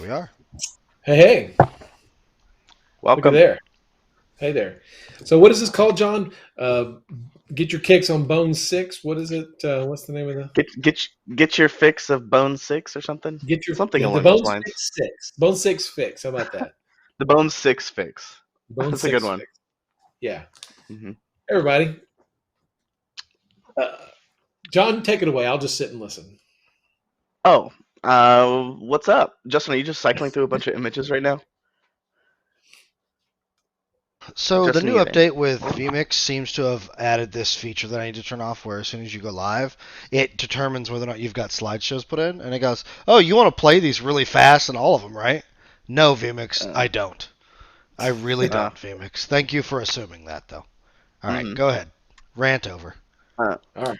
we are. Hey, look at Welcome. there. Hey there. So what is this called, John? Get your kicks on Bone Six. What is it? What's the name of the Get your fix of Bone Six or something. get your Something the along those Bone lines. Six Six? Bone Six Fix. How about that? The Bone Six fix. Bone That's a good Six one. Fix. Yeah. hmm Everybody. Uh, John, take it away. I'll just sit and listen. Oh, what's up, Justin? Are you just cycling through a bunch of images right now? So the Justin, new you there? update with vMix seems to have added this feature that I need to turn off where as soon as you go live, it determines whether or not you've got slideshows put in. And it goes, oh, you want to play these really fast and all of them, right? No, vMix, Uh, I don't. I really uh, don't, vMix. Thank you for assuming that, though. All right, hmm go ahead. Rant over. uh, All right.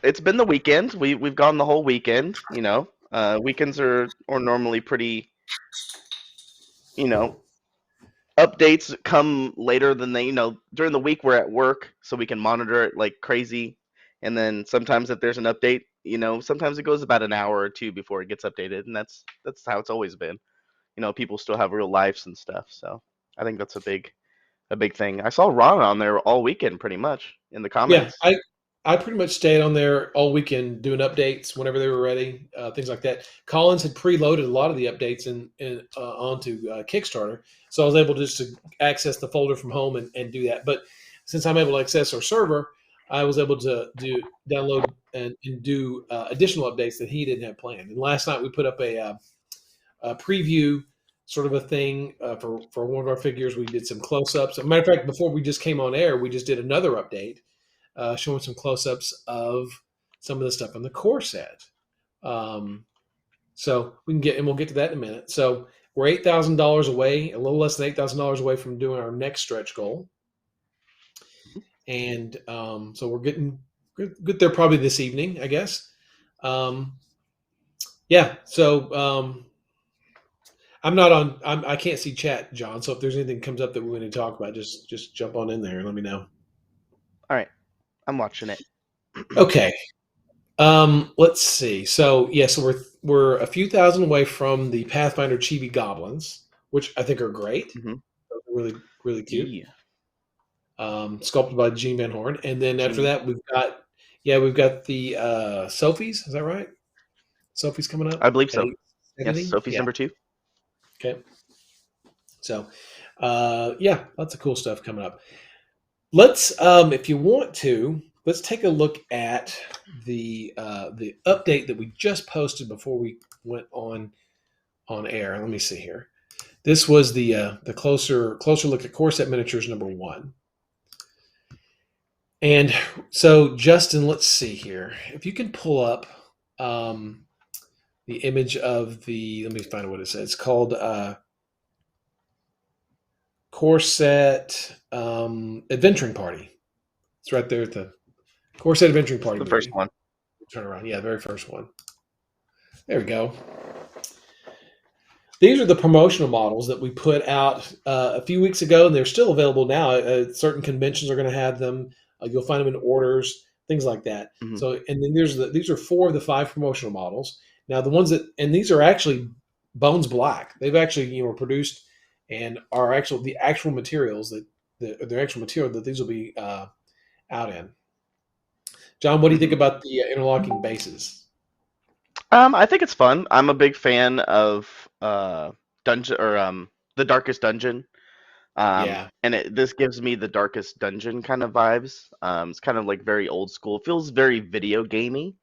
it's been the weekend. We've gone the whole weekend. Weekends are normally pretty. You know, updates come later than during the week we're at work, so we can monitor it like crazy. And then sometimes if there's an update, sometimes it goes about an hour or two before it gets updated, and that's how it's always been. People still have real lives and stuff, so I think that's a big thing. I saw Ron on there all weekend pretty much in the Yeah, comments. I pretty much stayed on there all weekend doing updates whenever they were ready, things like that. Collins had preloaded a lot of the updates onto Kickstarter, so I was able just to access the folder from home and do that. But since I'm able to access our server, I was able to download and do additional updates that he didn't have planned. And last night we put up a preview sort of a thing for one of our figures. We did some close ups. As a matter of fact, before we just came on air, we just did another update showing some close-ups of some of the stuff on the core set. Um, so we'll get to that in a minute. So we're $8,000 away, a little less than $8,000 away from doing our next stretch goal, and so we're getting good there probably this evening, I guess. Um, yeah. So I'm not on. I can't see chat, John. So if there's anything comes up that we want to talk about, just jump on in there and let me know. All right, I'm watching it. Okay. Let's see. So yeah, so we're a few thousand away from the Pathfinder Chibi Goblins, which I think are great. hmm Those are really really cute. Yeah, Sculpted by Gene Van Horn, and then after Genie. that we've got the Sophies. Is that right? Sophie's coming up I believe at so. Yes, 870. Sophie's Yeah. number two. Okay. So yeah, lots of cool stuff coming up. Let's if you want to, let's take a look at the update that we just posted before we went on air. Let me see here. This was the closer look at core set miniatures number one. And so Justin, let's see here. If you can pull up um, the image of the, let me find what it says. It's called core set adventuring party. It's right there at the core set adventuring It's party the first movie. one. Turn around. Yeah, the very first one. There we go. These are the promotional models that we put out a few weeks ago, and they're still available now. Certain conventions are going to have them. You'll find them in orders, things like that. hmm So, and then these are four of the five promotional models. Now, the ones that, and these are actually Bones Black. They've actually were produced and are the actual materials that the actual material that these will be out in. John, what do you think hmm about the interlocking bases? I think it's fun. I'm a big fan of dungeon or the Darkest Dungeon. Yeah, This gives me the Darkest Dungeon kind of vibes. It's kind of like very old school. It feels very video gamey.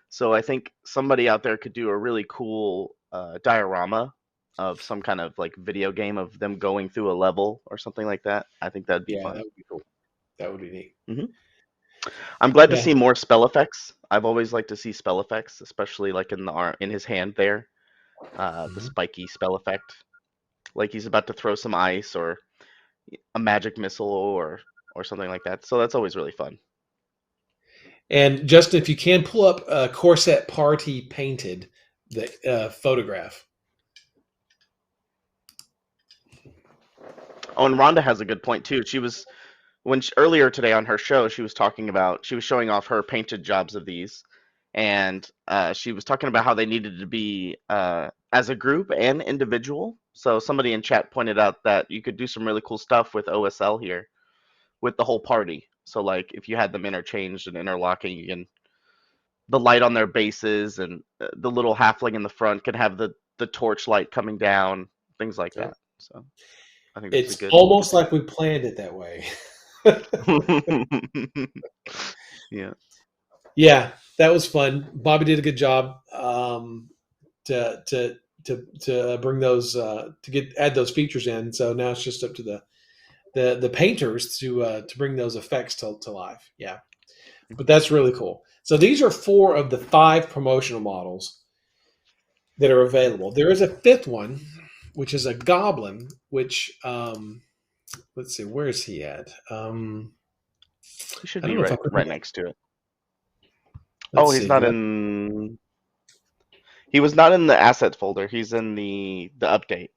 So I think somebody out there could do a really cool diorama of some kind of like video game of them going through a level or something like that. I think that'd be yeah, fun. that would be cool. That would be neat. hmm I'm glad to Yeah. see more spell effects. I've always liked to see spell effects, especially like in the arm, in his hand there, the Mhm. spiky spell effect, like he's about to throw some ice or a magic missile or something like that. So that's always really fun. And Justin, if you can pull up Corset Party Painted, the photograph. Oh, and Rhonda has a good point too. Earlier today on her show, she was showing off her painted jobs of these, and she was talking about how they needed to be as a group and individual. So somebody in chat pointed out that you could do some really cool stuff with OSL here with the whole party. So like if you had them interchanged and interlocking, you can the light on their bases and the little halfling in the front can have the torch light coming down, things like Yep. that. So I think that's a It's good almost thing. like we planned it that way. Yeah. Yeah, that was fun. Bobby did a good job to bring those to add those features in. So now it's just up to the painters to bring those effects to life. Yeah, but that's really cool. So these are 4 of the 5 promotional models that are available. There is a 5th one, which is a goblin. Which let's see, where is he at? He should I don't be know if I right put him right in. next to it. Oh, Let's he's see. not in. He was not in the assets folder. He's in the update.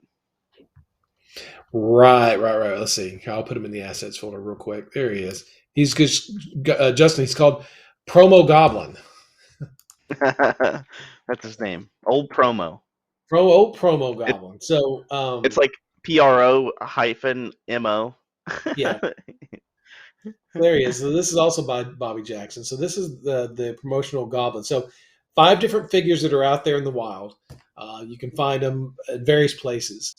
Right. Let's see. I'll put him in the assets folder real quick. There he is. He's just Justin. He's called Promo Goblin. That's his name. Old promo. Promo It, Goblin. So it's like PRO hyphen MO. yeah, there he is. So this is also by Bobby Jackson. So this is the promotional Goblin. So 5 different figures that are out there in the wild. You can find them at various places.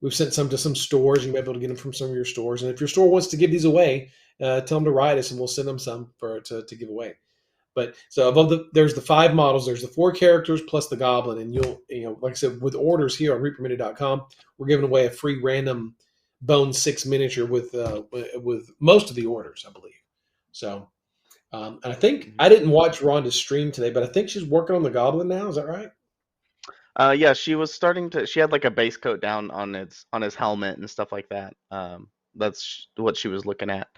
We've sent some to some stores. You may be able to get them from some of your stores. And if your store wants to give these away, tell them to write us, and we'll send them some to give away. But so there's the 5 models. There's the 4 characters plus the goblin, and like I said, with orders here on reaperminis.com, we're giving away a free random Bone 6 miniature with most of the orders, I believe. So, and I think I didn't watch Rhonda's stream today, but I think she's working on the goblin now. Is that right? Yeah, she was starting to. She had like a base coat down on his helmet and stuff like that. That's what she was looking at.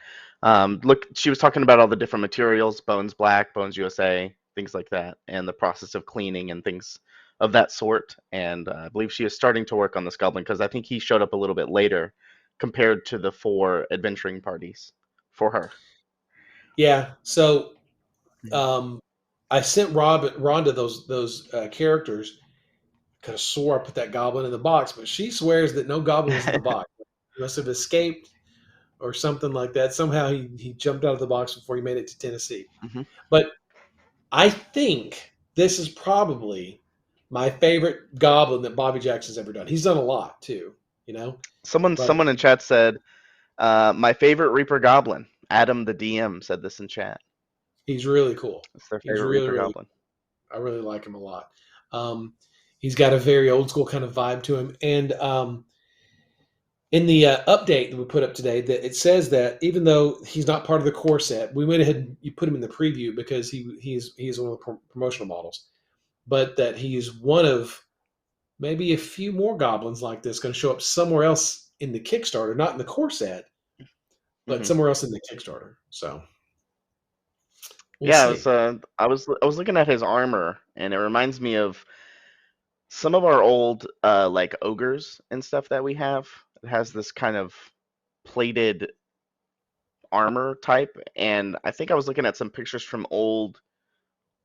Look, she was talking about all the different materials: Bones Black, Bones USA, things like that, and the process of cleaning and things of that sort. And I believe she is starting to work on this goblin because I think he showed up a little bit later compared to the 4 adventuring parties for her. Yeah. So I sent Rhonda those characters. Could have swore I put that goblin in the box, but she swears that no goblin was in the box. He must have escaped or something like that. Somehow he jumped out of the box before he made it to Tennessee. Hmm. But I think this is probably my favorite goblin that Bobby Jackson's ever done. He's done a lot too, you know. But Someone in chat said, "My favorite Reaper Goblin." Adam, the DM, said this in chat. he's really cool. It's their He's favorite really, Reaper really. Goblin. I really like him a lot. He's got a very old school kind of vibe to him, and in the update that we put up today, that it says that even though he's not part of the core set, we went ahead and you put him in the preview because he's one of the promotional models, but that he's one of maybe a few more goblins like this going to show up somewhere else in the Kickstarter, not in the core set, but Hmm. somewhere else in the Kickstarter. So we'll Yeah, see. I was looking at his armor, and it reminds me of some of our old like ogres and stuff that we have. It has this kind of plated armor type, and I think I was looking at some pictures from old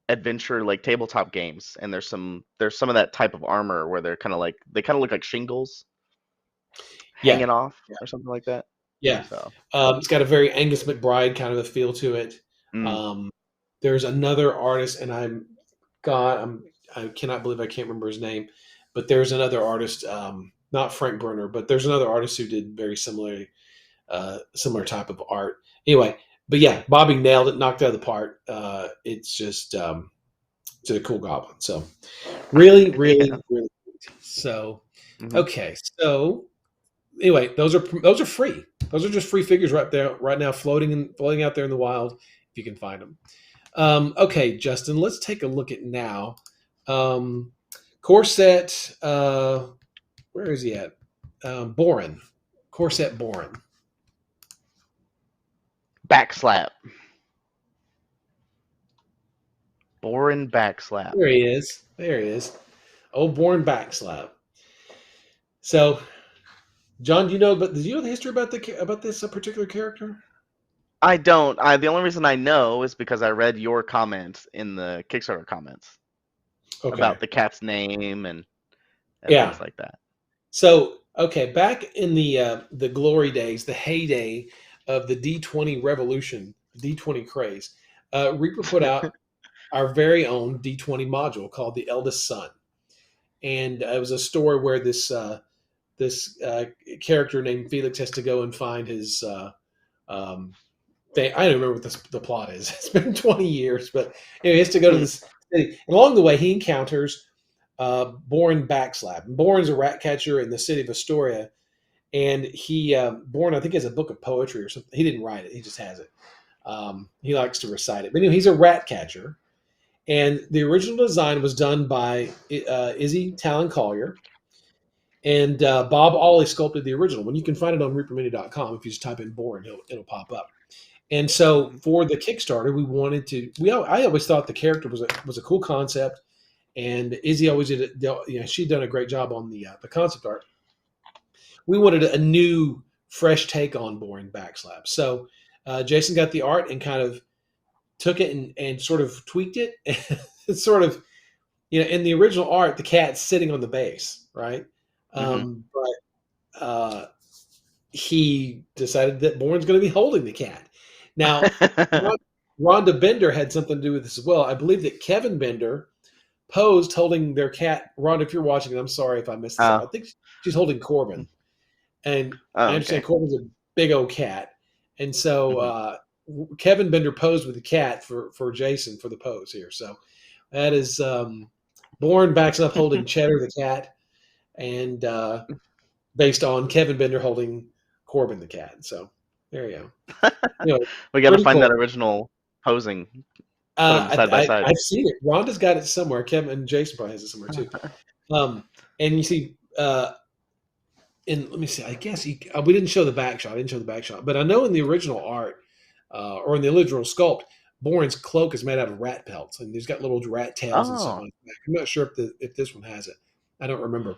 adventure like tabletop games, and there's some of that type of armor where they kind of look like shingles Yeah, hanging off yeah, or something like that. yeah. So, It's got a very Angus McBride kind of a feel to it. mm, Um, there's another artist, and I cannot believe I can't remember his name, but there's another artist, not Frank Brunner, but there's another artist who did very similar type of art. Anyway, but yeah, Bobby nailed it, knocked it out of the park. It's just it's a cool goblin. So really, yeah. really, really. So Hmm. okay, so anyway, those are free. Those are just free figures right there, right now, floating out there in the wild. If you can find them. Okay, Justin, let's take a look at now. Corset, where is he at? Borin, Corset Borin. Backslap. Borin Backslap. There he is. There he is. Old Borin Backslap. So, John, do you know the history about this particular character? I don't. The only reason I know is because I read your comments in the Kickstarter comments. Okay. about the cat's name and Yeah. things like that. So, okay, back in the glory days, the heyday of the D20 revolution, D20 craze, Reaper put out our very own D20 module called The Eldest Son, and it was a story where this character named Felix has to go and find his. Um, I don't remember what the plot is. It's been 20 years, but he has to go to this city. And along the way, he encounters Borin Backslap. And Borin's a rat catcher in the city of Astoria, and Borin, I think, has a book of poetry or something. He didn't write it; he just has it. He likes to recite it. But anyway, he's a rat catcher, and the original design was done by Izzy Talon Collier, and Bob Ollie sculpted the original one. You can find it on reapermini.com. If you just type in Borin, it'll pop up. And so for the Kickstarter, I always thought the character was a cool concept, and Izzy always did it. She'd done a great job on the concept art. We wanted a new, fresh take on Boring Backslap. So Jason got the art and kind of took it and sort of tweaked it. It's sort of, in the original art, the cat's sitting on the base, right? But he decided that Bourne's going to be holding the cat. Now, Rhonda Bender had something to do with this as well. I believe that Kevin Bender posed holding their cat. Rhonda, if you're watching, and I'm sorry if I missed this up. I think she's holding Corbin. And I understand Corbin's a big old cat. And so Kevin Bender posed with the cat for Jason for the pose here. So that is Bourne backs up holding Cheddar the cat, and based on Kevin Bender holding Corbin the cat. So there you go. We got to find cool. that original posing. Put them side by side. I've seen it. Rhonda's got it somewhere. Kevin and Jason probably has it somewhere too. And you see, and let me see. I guess we didn't show the back shot. I didn't show the back shot, but I know in the original art or in the original sculpt, Borin's cloak is made out of rat pelts, and he's got little rat tails and stuff on his back. I'm not sure if this one has it. I don't remember.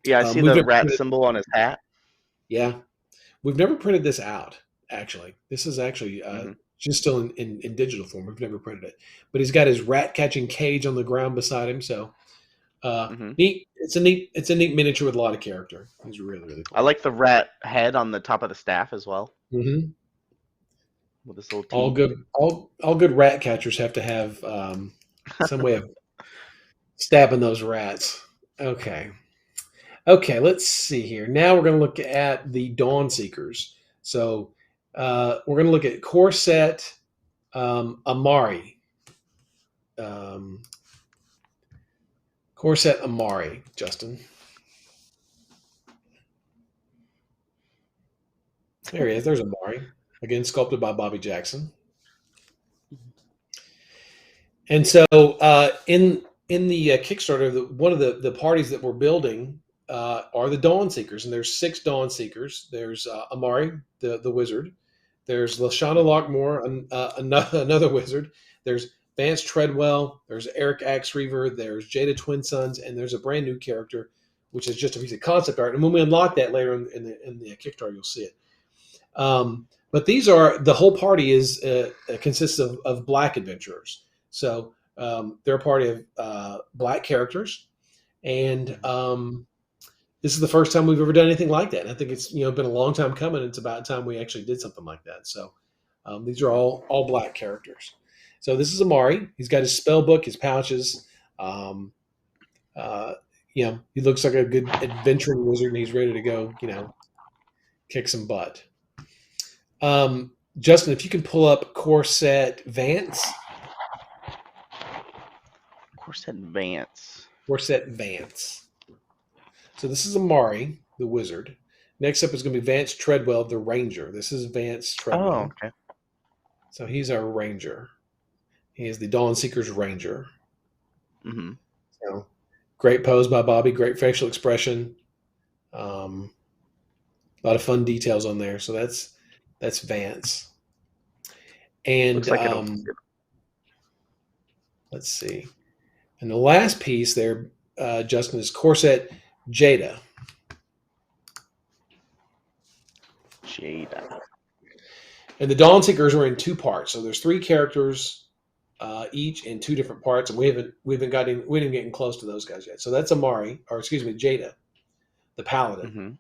Yeah, I see the rat symbol on his hat. Yeah, we've never printed this out. Actually, this is actually just still in digital form. We've never printed it, but he's got his rat catching cage on the ground beside him. So neat. It's a neat miniature with a lot of character. He's really, really cool. I like the rat head on the top of the staff as well. Mm-hmm. With this little teeth. All good rat catchers have to have some way of stabbing those rats. Okay, let's see here. Now we're going to look at the Dawn Seekers. So we're going to look at Corset Amari. Corset Amari, Justin. There he is. There's Amari. Again, sculpted by Bobby Jackson. And so in the Kickstarter, one of the parties that we're building are the Dawn Seekers. And there's 6 Dawn Seekers. There's Amari, the wizard. There's Lashana Lockmore, another wizard. There's Vance Treadwell. There's Eric Axreaver. There's Jada Twin Sons. And there's a brand new character, which is just a piece of concept art. And when we unlock that later in the Kickstarter, you'll see it. But the whole party consists of black adventurers. So they're a party of black characters. And this is the first time we've ever done anything like that. And I think it's been a long time coming. It's about time we actually did something like that. So these are all black characters. So this is Amari. He's got his spell book, his pouches. He looks like a good adventuring wizard, and he's ready to go, kick some butt. Justin, if you can pull up Corset Vance. Corset Vance. So this is Amari, the wizard. Next up is going to be Vance Treadwell, the ranger. This is Vance Treadwell. Oh, okay. So he's our ranger. He is the Dawn Seeker's ranger. Mm-hmm. So great pose by Bobby, great facial expression. A lot of fun details on there. So that's Vance. And looks like let's see. And the last piece there, Justin, is Corset Jada. And the Dawn Seekers are in 2 parts. So there's 3 characters each in 2 different parts, and we haven't getting close to those guys yet. So that's Amari, or excuse me, Jada, the paladin. Hmm.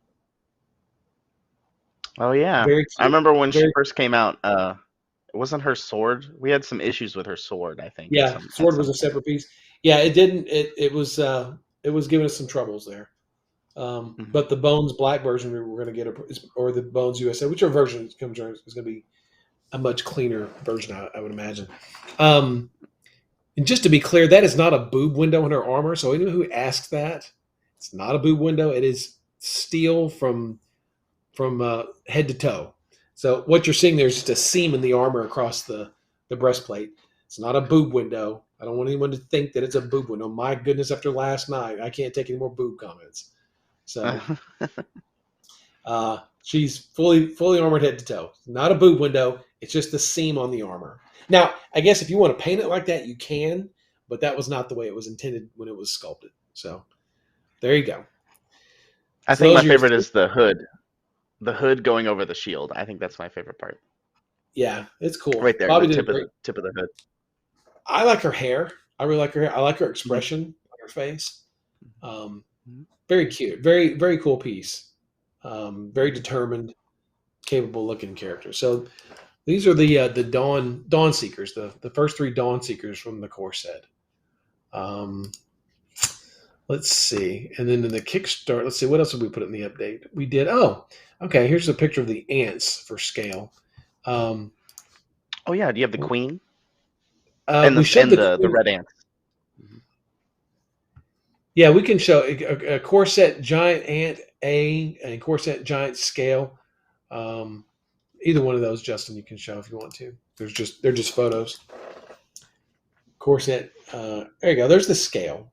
Oh yeah, Very I cute. remember when she Very first came out. It wasn't her sword. We had some issues with her sword, I think, Yeah. at Sword was some a point. separate piece. Yeah, it didn't. It was giving us some troubles there. Hmm. But the Bones Black version we were going to get, or the Bones USA, whichever version comes around, is going to be a much cleaner version, I would imagine. Um, and just to be clear, that is not a boob window in her armor. So anyone who asks that, it's not a boob window. It is steel from head to toe. So what you're seeing there is just a seam in the armor across the breastplate. It's not a boob window. I don't want anyone to think that it's a boob window. My goodness, after last night, I can't take any more boob comments. So she's fully armored head to toe. Not a boob window. It's just the seam on the armor. Now, I guess if you want to paint it like that, you can, but that was not the way it was intended when it was sculpted. So there you go. I So think my those are your favorite three. is the hood. The hood going over the shield. I think that's my favorite part. Yeah, it's cool. Right there, Bobby the did a tip of great. the hood. I like her hair. I really like her hair. I like her Mhm. expression on her face. Um, Mhm. very cute. Very cool piece. Very determined, capable looking character. So these are the Dawn Seekers, the first 3 Dawn Seekers from the core set. Um, let's see, and then in the Kickstarter, let's see what else did we put in the update. We did. Oh, okay. Here's a picture of the ants for scale. Um, Oh yeah, do you have the queen we showed and the the queen. red ants? Mhm. Yeah, we can show a core set giant ant A and core set giant scale. Um, either one of those, Justin, you can show if you want to. They're just photos. Corset. There you go. There's the scale,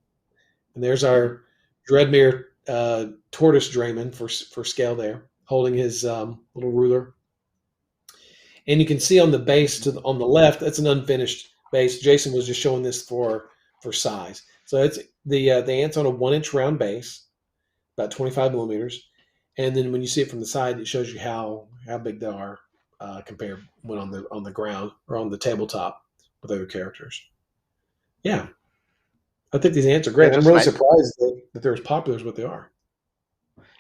and there's Mhm. our Dreadmere tortoise Draymond for scale there, holding his little ruler. And you can see on the base Mhm. on the left, that's an unfinished base. Jason was just showing this for size. So it's the ant's on a 1 inch round base, about 25 millimeters, and then when you see it from the side, it shows you how big they are compared when on the ground or on the tabletop with other characters. Yeah, I think these ants are Yeah, great. I'm Justin. really surprised that they're as popular as what they are.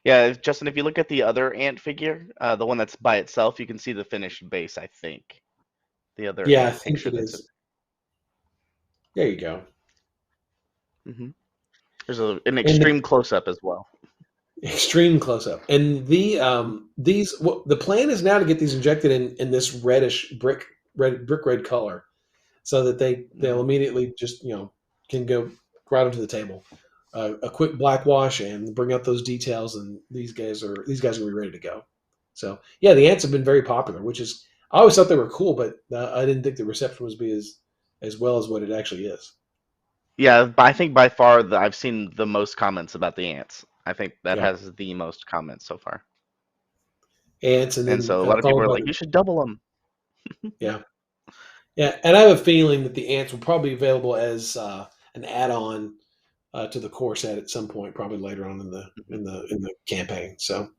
Justin, if you look at the other ant figure, the one that's by itself, you can see the finished base. I think the other Yeah, I ant think picture it that's in. is. There you go. Hmm. There's an And the extreme close up as well. extreme close up. And the plan is now to get these injected in this reddish brick red color, so that they'll Hmm. immediately just can go right onto the table. A quick black wash and bring out those details, and these guys are gonna be ready to go. So yeah, the ants have been very popular, which is I always thought they were cool, but I didn't think the reception was be as well as what it actually is. Yeah, I think by far I've seen the most comments about the ants. I think that Yeah, has the most comments so far, ants, and and then so a lot of people followed are by like, "You should double them." yeah. Yeah, and I have a feeling that the ants will probably be available as an add-on to the core set at some point, probably later on in the Mhm. in the campaign. So,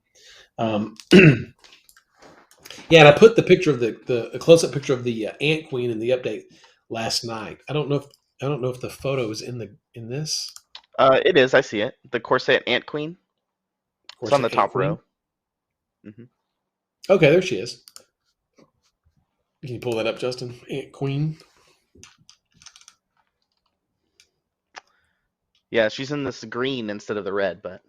Mhm. yeah, and I put the picture of the a close-up picture of the ant queen in the update last night. I don't know if the photo is in this It is. I see it. The corset ant queen. It's core on the set ant top queen. row. Hmm. Okay, there she is. Can you pull that up, Justin? Ant queen. Yeah, she's in this green instead of the red, but.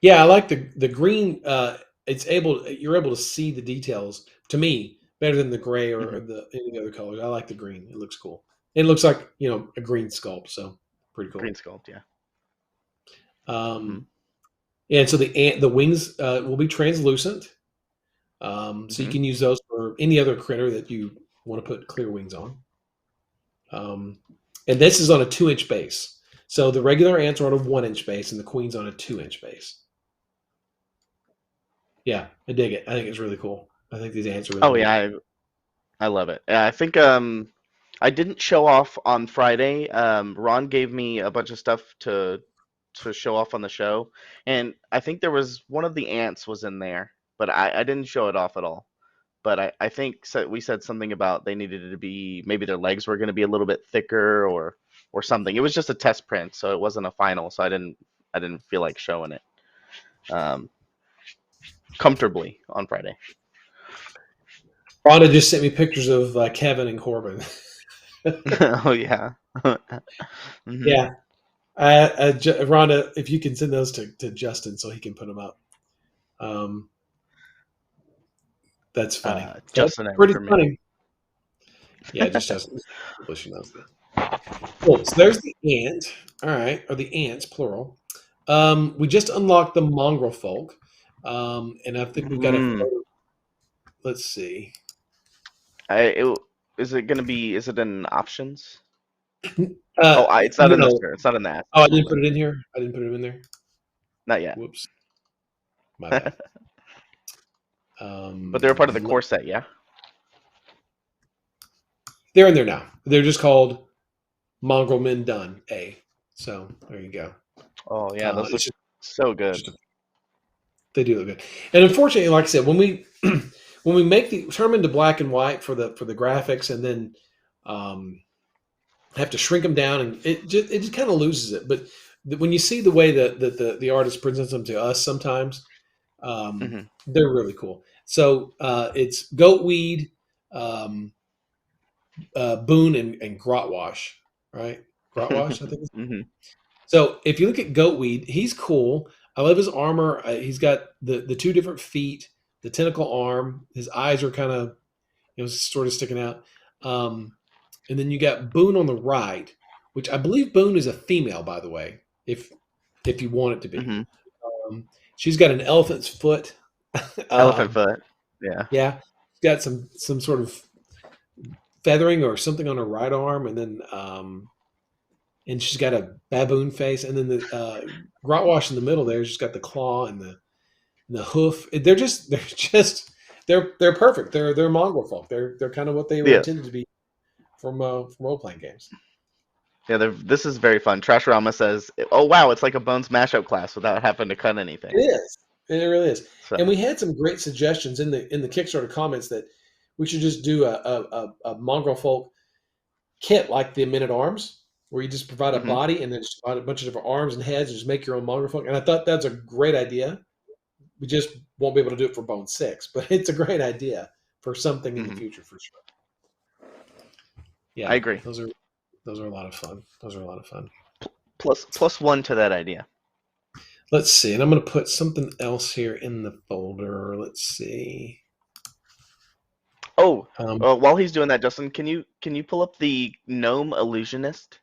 Yeah, I like the green. You're able to see the details to me better than the gray or Mhm. the any other colors. I like the green. It looks cool. It looks like a green sculpt, so pretty Green cool. sculpt. Yeah. Hmm. Um, and so the wings will be translucent, so you Hmm. can use those for any other critter that you want to put clear wings on. Um, and this is on a 2 inch base. So the regular ants are on a 1 inch base, and the queen's on a 2 inch base. Yeah, I dig it. I think it's really cool. I think these ants are really Oh neat. yeah, I love it. I think I didn't show off on Friday. Ron gave me a bunch of stuff to show off on the show, and I think there was one of the ants was in there, but I didn't show it off at all. but I think we said something about they needed it to be, maybe their legs were going to be a little bit thicker or something. It was just a test print, so it wasn't a final. So I didn't feel like showing it comfortably on Friday. Rhonda just sent me pictures of Kevin and Corbin. Oh yeah. Mhm. Yeah. Rhonda, if you can send those to Justin so he can put them up. That's funny. That's Justin and pretty for me. funny. Yeah, just Justin. She knows that. Cool. So there's the ant. All right, or the ants, plural. We just unlocked the mongrel folk, and I think we've got a Mm. photo. Let's see. Is it going to be? Is it in options? Uh, It's not in this. no. It's not in that. Oh, I didn't put it in here. I didn't put it in there. Not yet. Whoops. My bad. But they're a part of the core set, yeah. They're in there now. They're just called Mongrel Men Done A. So there you go. Oh yeah, those look It's so good. they do look good. And unfortunately, like I said, when we when we make the turn them into black and white for the graphics, and then have to shrink them down, and it just kind of loses it. But when you see the way that the artist presents them to us, sometimes they're really cool. So it's goatweed, Boone, and Grotwash, right? Grotwash, I think. So if you look at Goatweed, he's cool. I love his armor. He's got the two different feet, the tentacle arm. His eyes are kind of sort of sticking out. And then you got Boone on the right, which I believe Boone is a female, by the way, if you want it to be. She's got an elephant's foot. Elephant foot. Yeah. Yeah. She's got some sort of feathering or something on her right arm, and then and she's got a baboon face, and then the Grotwash in the middle there. She's got the claw and the hoof. They're perfect. They're mongrel folk. They're kind of what they were intended to be from role playing games. Yeah, this is very fun. Trashorama says, "Oh wow, it's like a Bones mashup class without having to cut anything." It is. It really is. So. And we had some great suggestions in the Kickstarter comments that we should just do a mongrel folk kit like the Men at Arms, where you just provide a body and then just provide a bunch of different arms and heads and just make your own mongrel folk. And I thought that's a great idea. We just won't be able to do it for Bone 6, but it's a great idea for something in the future for sure. Yeah, I agree. Those are a lot of fun. Plus one to that idea. Let's see, and I'm going to put something else here in the folder. Let's see. Oh, while he's doing that, Justin, can you pull up the gnome illusionist?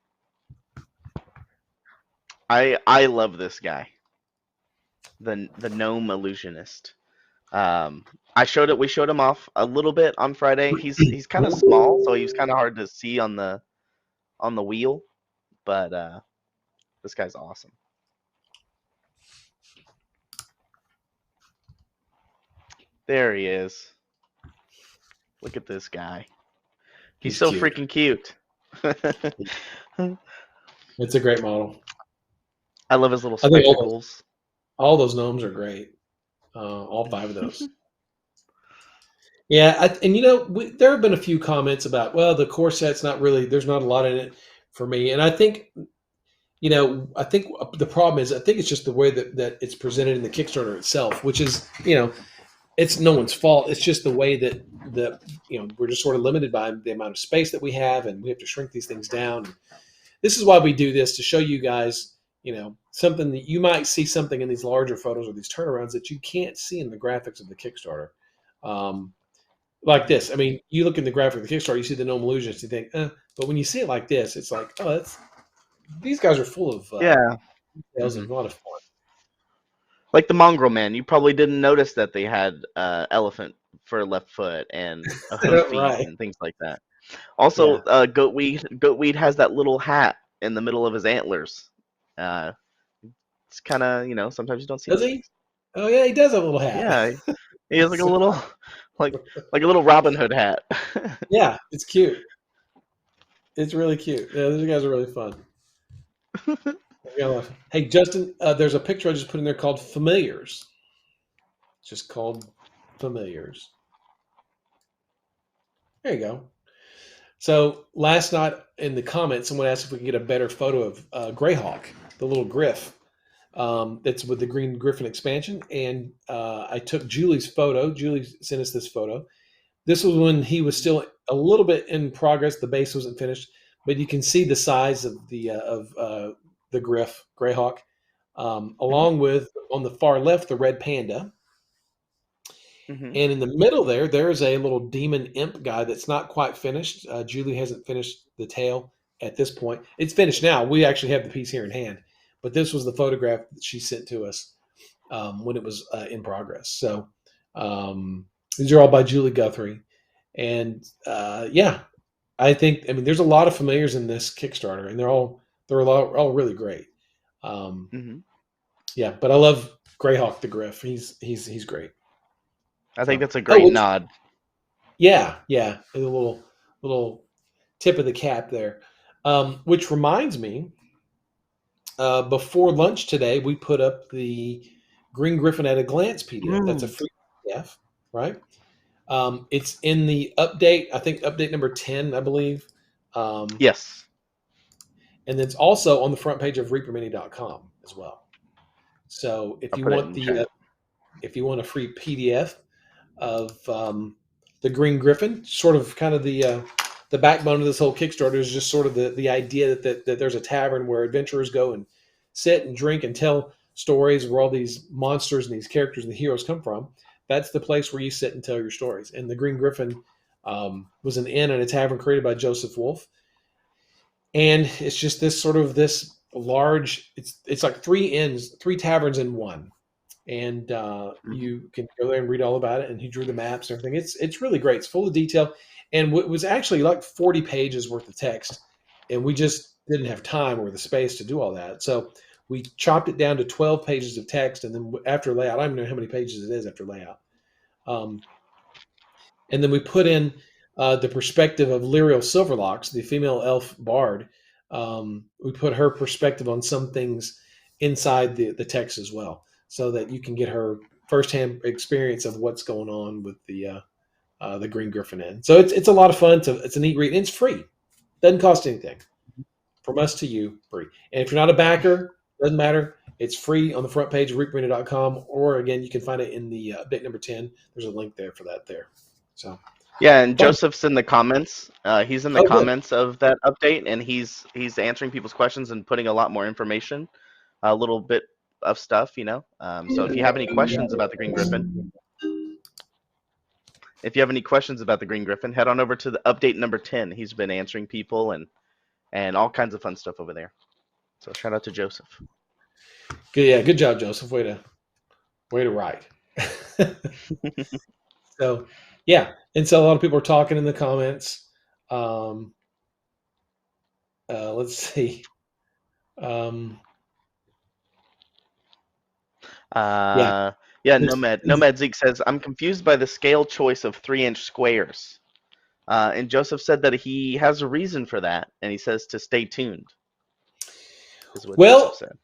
I love this guy. The gnome illusionist. We showed him off a little bit on Friday. He's kind of small, so he was kind of hard to see on the wheel, but this guy's awesome. There he is. Look at this guy. He's so cute. Freaking cute. It's a great model. I love his little spectacles. All those gnomes are great. All 5 of those. Yeah, there have been a few comments about, well, the core set's not really, there's not a lot in it for me. And I think, the problem is, I think it's just the way that it's presented in the Kickstarter itself, which is, it's no one's fault. It's just the way that we're just sort of limited by the amount of space that we have, and we have to shrink these things down. And this is why we do this, to show you guys, something that you might see something in these larger photos or these turnarounds that you can't see in the graphics of the Kickstarter. Like this. I mean, you look in the graphic of the Kickstarter, you see the gnome illusions, you think, but when you see it like this, it's like, oh, these guys are full of details and a lot of fun. Like the Mongrel Man, you probably didn't notice that they had elephant for a left foot and a hoof feet and things like that. Also, Goatweed has that little hat in the middle of his antlers. It's kind of, sometimes you don't see. Does he? Oh yeah, he does have a little hat. Yeah, he has like a little, like a little Robin Hood hat. Yeah, it's cute. It's really cute. Yeah, those guys are really fun. Hey, Justin, there's a picture I just put in there called Familiars. It's just called Familiars. There you go. So last night in the comments, someone asked if we could get a better photo of Greyhawk, the little griff that's with the Green Griffin expansion. And I took Julie's photo. Julie sent us this photo. This was when he was still a little bit in progress. The base wasn't finished, but you can see the size of the griff, Greyhawk, Hmm. along with on the far left the red panda. Hmm. And in the middle there is a little demon imp guy that's not quite finished. Julie hasn't finished the tail at this point. It's finished now. We actually have the piece here in hand, but this was the photograph that she sent to us when it was in progress. So these are all by Julie Guthrie, and yeah, I think there's a lot of familiars in this Kickstarter, and they're all really great. Um, Hmm. yeah, but I love Greyhawk the Griff. He's great. I think So that's a great which nod. yeah, a little tip of the cap there. Which reminds me, before lunch today, we put up the Green Griffin at a Glance PDF. That's a Mm. free PDF, right? It's in the update. I think update number 10, I believe. Um, Yes, and it's also on the front page of reapermini.com as well. So I'll put it in the chat. if you want a free PDF of the Green Griffin, sort of kind of the backbone of this whole Kickstarter is just sort of the idea that there's a tavern where adventurers go and sit and drink and tell stories where all these monsters and these characters and the heroes come from. That's the place where you sit and tell your stories. And the Green Griffin was an inn and a tavern created by Joseph Wolfe, and it's just this large. It's like three taverns in one, and Hmm. you can go there and read all about it. And he drew the maps and everything. It's really great. It's full of detail, and it was actually like 40 pages worth of text, and we just didn't have time or the space to do all that. So we chopped it down to 12 pages of text, and then after layout, I don't even know how many pages it is after layout. Um, and then we put in the perspective of Lyriel Silverlocks, the female elf bard. We put her perspective on some things inside the text as well, so that you can get her firsthand experience of what's going on with the Green Griffin Inn. So it's a lot of fun. It's a neat read. And it's free. Doesn't cost anything. From us to you, free. And if you're not a backer, doesn't matter. It's free on the front page of reapermini.com, or again, you can find it in the update number 10. There's a link there for that there. So Yeah, and fun. Joseph's in the comments. He's in the Oh, good. comments of that update, and he's answering people's questions and putting a lot more information, a little bit of stuff, you know. So if you have any questions about the Green Griffin, head on over to the update number 10. He's been answering people and all kinds of fun stuff over there. So shout out to Joseph. Good, yeah, good job, Joseph. Way to write. So, yeah, and so a lot of people are talking in the comments. Um, let's see. Um, yeah, Uh, yeah, Nomad Zeke says, I'm confused by the scale choice of 3-inch squares. And Joseph said that he has a reason for that, and he says to stay tuned, is what Joseph well, said.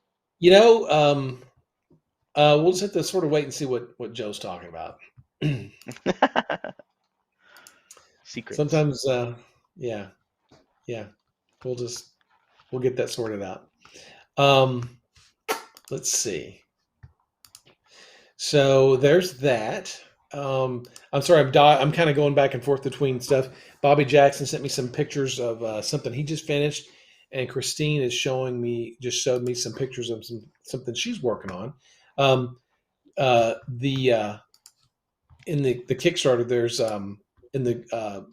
we'll just have to sort of wait and see what Joe's talking about. Secrets. Sometimes, yeah, yeah, we'll get that sorted out. Um, let's see. So there's that. I'm sorry, I'm kind of going back and forth between stuff. Bobby Jackson sent me some pictures of something he just finished, and Christine is showed me some pictures of something she's working on. Um, the In the Kickstarter, there's in the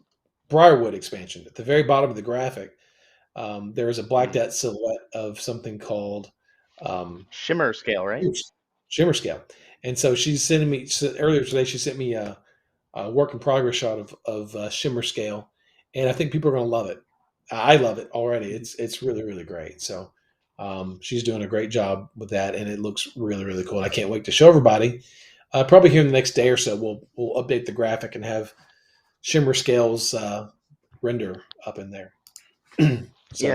Briarwood expansion at the very bottom of the graphic, there is a blacked Mm. out silhouette of something called um, Shimmer scale, right? shimmer scale. And so she's sending me earlier today. She sent me a work in progress shot of shimmer scale, and I think people are going to love it. I love it already. It's really really great. So she's doing a great job with that, and it looks really really cool. I can't wait to show everybody. Probably here in the next day or so, we'll update the graphic and have shimmer scales render up in there. Yeah, So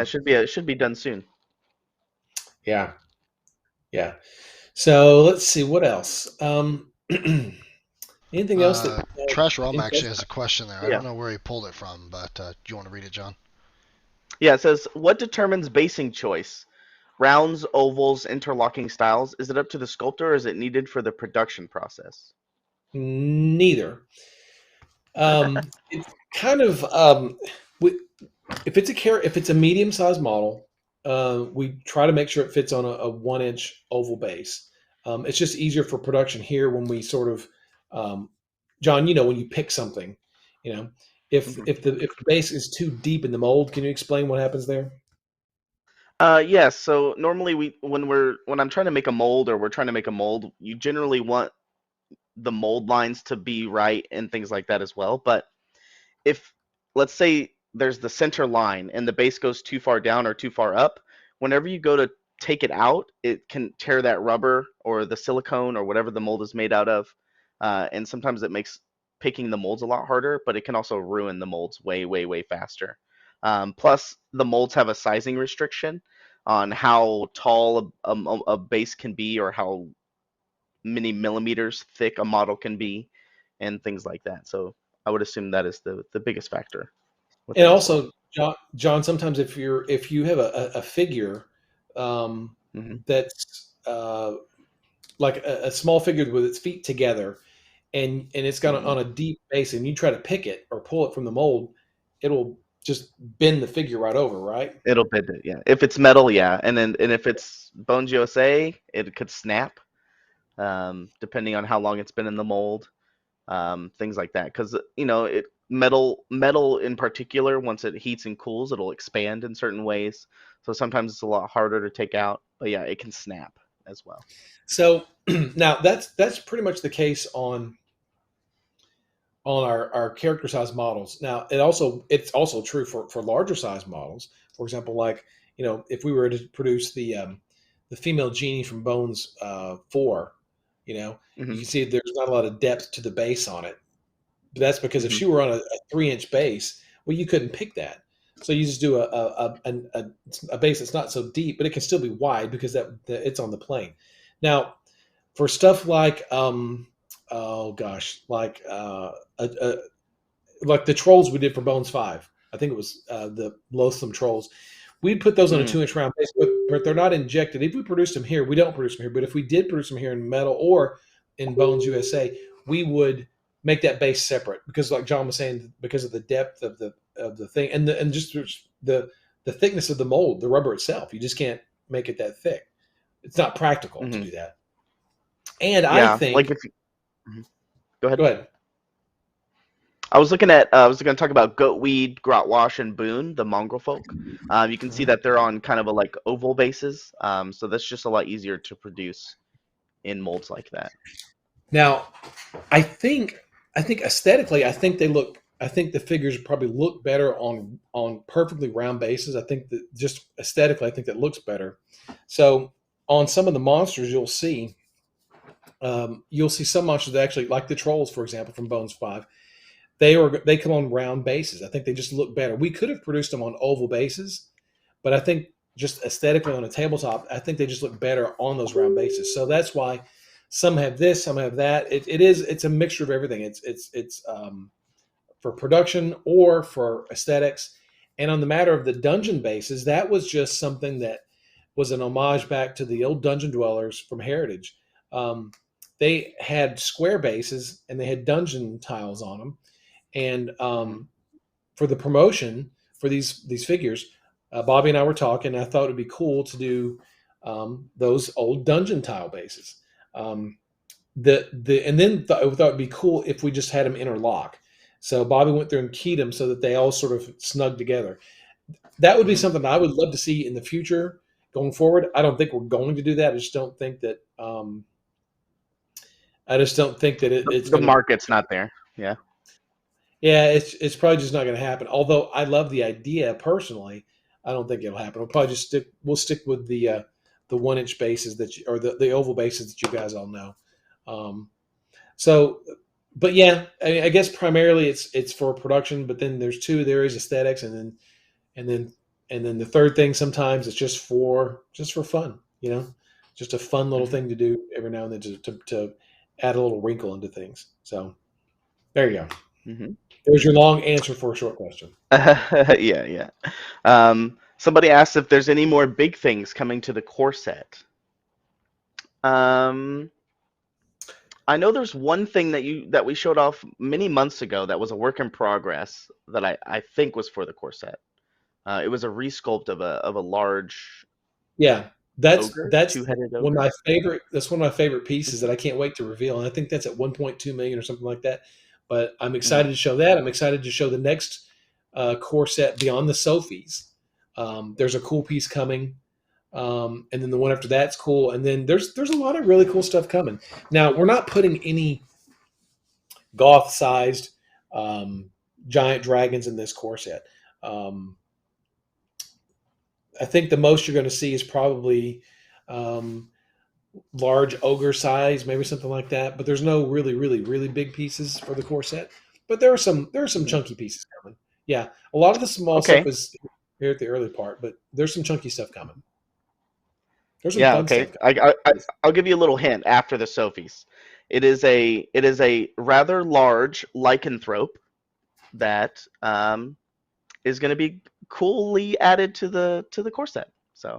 it should be done soon. yeah, yeah. So let's see what else. Anything else that Trash Realm any actually questions? has a question there. I Yeah. don't know where he pulled it from, but do you want to read it, John? Yeah, it says, what determines basing choice? Rounds, ovals, interlocking styles. Is it up to the sculptor or is it needed for the production process? Neither. It's kind of if it's a medium sized model, we try to make sure it fits on a 1 inch oval base. It's just easier for production here when we sort of, um, John, when you pick something, you know, Mhm. if the base is too deep in the mold, can you explain what happens there? Yes. So normally when I'm trying to make a mold or we're trying to make a mold, you generally want the mold lines to be right and things like that as well. But if let's say there's the center line and the base goes too far down or too far up, whenever you go to take it out, it can tear that rubber or the silicone or whatever the mold is made out of. And sometimes it makes picking the molds a lot harder, but it can also ruin the molds way, way, way faster. Plus, the molds have a sizing restriction on how tall a base can be or how many millimeters thick a model can be and things like that. So I would assume that is the biggest factor with And that as well. also, John, sometimes if you have a figure um, Hmm. that's like a small figure with its feet together, and it's got Hmm. on a deep base, and you try to pick it or pull it from the mold, it'll just bend the figure right over, right? It'll bend it, yeah. If it's metal, yeah, and if it's Bones USA, it could snap, depending on how long it's been in the mold, things like that. Because it metal in particular, once it heats and cools, it'll expand in certain ways. So sometimes it's a lot harder to take out. But yeah, it can snap as well. So now that's pretty much the case on our character size models. Now it's also true for larger size models. For example, like if we were to produce the female genie from Bones 4, you Hmm. can see there's not a lot of depth to the base on it. But that's because if Hmm. she were on a 3 inch base, well, you couldn't pick that. So you just do a base that's not so deep, but it can still be wide because it's on the plane. Now, for stuff like oh gosh, like the trolls we did for Bones 5. I think it was the loathsome trolls. We'd put those on a Hmm. 2 inch round base, but they're not injected. If we produced them here, we don't produce them here. But if we did produce them here in metal or in Bones USA, we would make that base separate because, like John was saying, because of the depth of the thing and just the thickness of the mold, the rubber itself, you just can't make it that thick. It's not practical to Hmm. do that. And I Yeah, like think, if you, mhm. Go ahead. go ahead. I was going to talk about Goatweed, Grotwash, and Boone, the mongrel folk. You can see Mhm. that they're on kind of a like oval bases, so that's just a lot easier to produce in molds like that. Now, I think I think aesthetically, I think the figures probably look better on perfectly round bases. I think that just aesthetically, I think that looks better. So on some of the monsters, you'll see some monsters that actually, like the trolls, for example, from Bones 5. They come on round bases. I think they just look better. We could have produced them on oval bases, but I think just aesthetically on a tabletop, I think they just look better on those round bases. So that's why some have this, some have that. It's a mixture of everything. It's for production or for aesthetics. And on the matter of the dungeon bases, that was just something that was an homage back to the old dungeon dwellers from Heritage. Um, they had square bases and they had dungeon tiles on them. And Hmm. for the promotion for these figures, Bobby and I were talking. I thought it'd be cool to do those old dungeon tile bases. Um, and then I thought it'd be cool if we just had them interlock. So Bobby went through and keyed them so that they all sort of snug together. That would be Hmm. something I would love to see in the future going forward. I don't think we're going to do that. I just don't think that it's The going to. market's not there. Yeah. Yeah, it's probably just not going to happen. Although I love the idea personally, I don't think it'll happen. We'll stick with the 1 inch bases or the oval bases that you guys all know. Um, so, but yeah, I guess primarily it's for production. But then there is aesthetics, and then and then the third thing sometimes it's just for fun. Just a fun little Hmm. thing to do every now and then to add a little wrinkle into things. So. There you go. Hmm. There's your long answer for a short question. Yeah, yeah. Somebody asked if there's any more big things coming to the core set. Um, I know there's one thing that we showed off many months ago that was a work in progress that I think was for the core set. It was a resculpt of a large Yeah, that's ogre, that's two-headed one of ogre. my favorite. That's one of my favorite pieces that I can't wait to reveal, and I think that's at 1.2 million or something like that. But I'm Hmm. excited to show that. I'm excited to show the next core set beyond the Sophies. There's a cool piece coming, and then the one after that's cool, and then there's a lot of really cool stuff coming. Now we're not putting any goth-sized um, giant dragons in this core set. Um, I think the most you're going to see is probably um, large ogre size, maybe something like that. But there's no really big pieces for the core set. But there are some Hmm. chunky pieces coming. Yeah, a lot of the small stuff Okay. is here at the early part, but there's some chunky stuff coming. There's some Yeah, fun okay. stuff I'll give you a little hint after the Sophies. It is a rather large lycanthrope that is going to be coolly added to the core set. So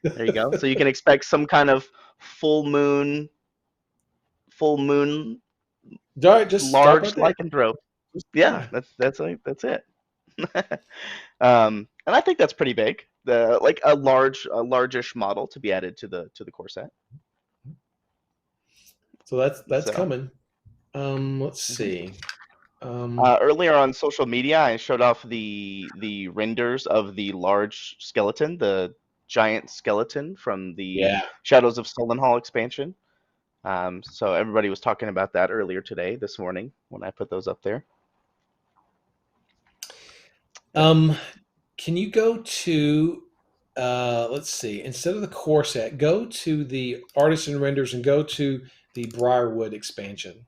there you go. So you can expect some kind of full moon, full moon, All right, just stop large right there. lycanthrope. Yeah, Yeah. that's it. And I think that's pretty big. The like a largish model to be added to the core set. So that's So. coming. Let's Mhm. see. Um, Earlier on social media, I showed off the renders of the large skeleton, the giant skeleton from the yeah. Shadows of Sullenhall expansion. So everybody was talking about that earlier today, this morning, when I put those up there. Yep. Um, can you go to let's see, instead of the core set, go to the artisan renders and go to the Briarwood expansion.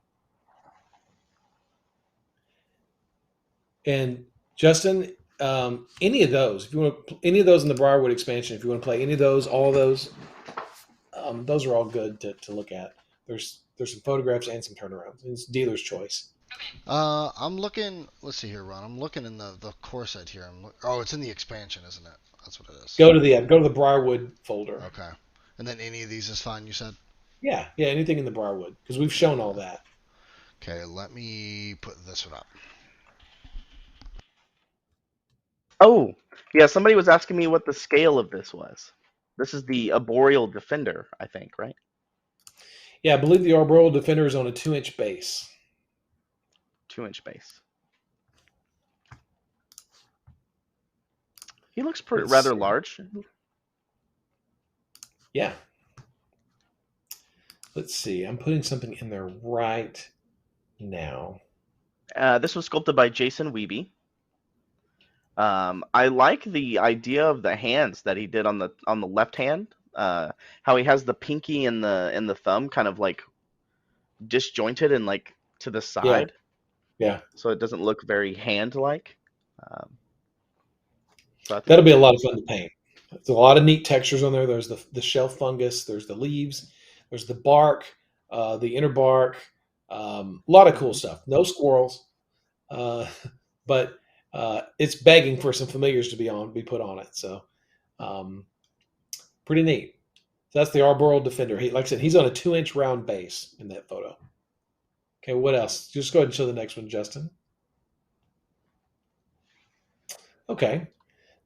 And Justin, any of those, if you want to, any of those in the Briarwood expansion, if you want to play any of those, all of those are all good to look at. There's some photographs and some turnarounds. It's dealer's choice. I'm looking. Let's see here, Ron. I'm looking in the core set here. Oh, it's in the expansion, isn't it? That's what it is. Go to the Briarwood folder. Okay. And then any of these is fine. You said. Yeah, anything in the Briarwood because we've shown all that. Okay. Let me put this one up. Oh, yeah, somebody was asking me what the scale of this was. This is the Arboreal Defender, I think, right? Yeah, I believe the Arboreal Defender is on a 2-inch base. 2-inch base. He looks Let's rather see. large. Yeah. Let's see. I'm putting something in there right now. This was sculpted by Jason Wiebe. I like the idea of the hands that he did on the left hand. How he has the pinky and the thumb kind of like disjointed and like to the Yeah, side, yeah. so it doesn't look very hand-like. Um, so I think That'll that's be a pretty lot of cool. fun to paint. There's a lot of neat textures on there. There's the shelf fungus. There's the leaves. There's the bark, the inner bark. A lot of cool Hmm. stuff. No squirrels, uh, but it's begging for some familiars to be put on it. So um, pretty neat. So that's the Arboreal Defender. Like I said, he's on a 2-inch round base in that photo. Okay, what else? Just go ahead and show the next one, Justin. Okay,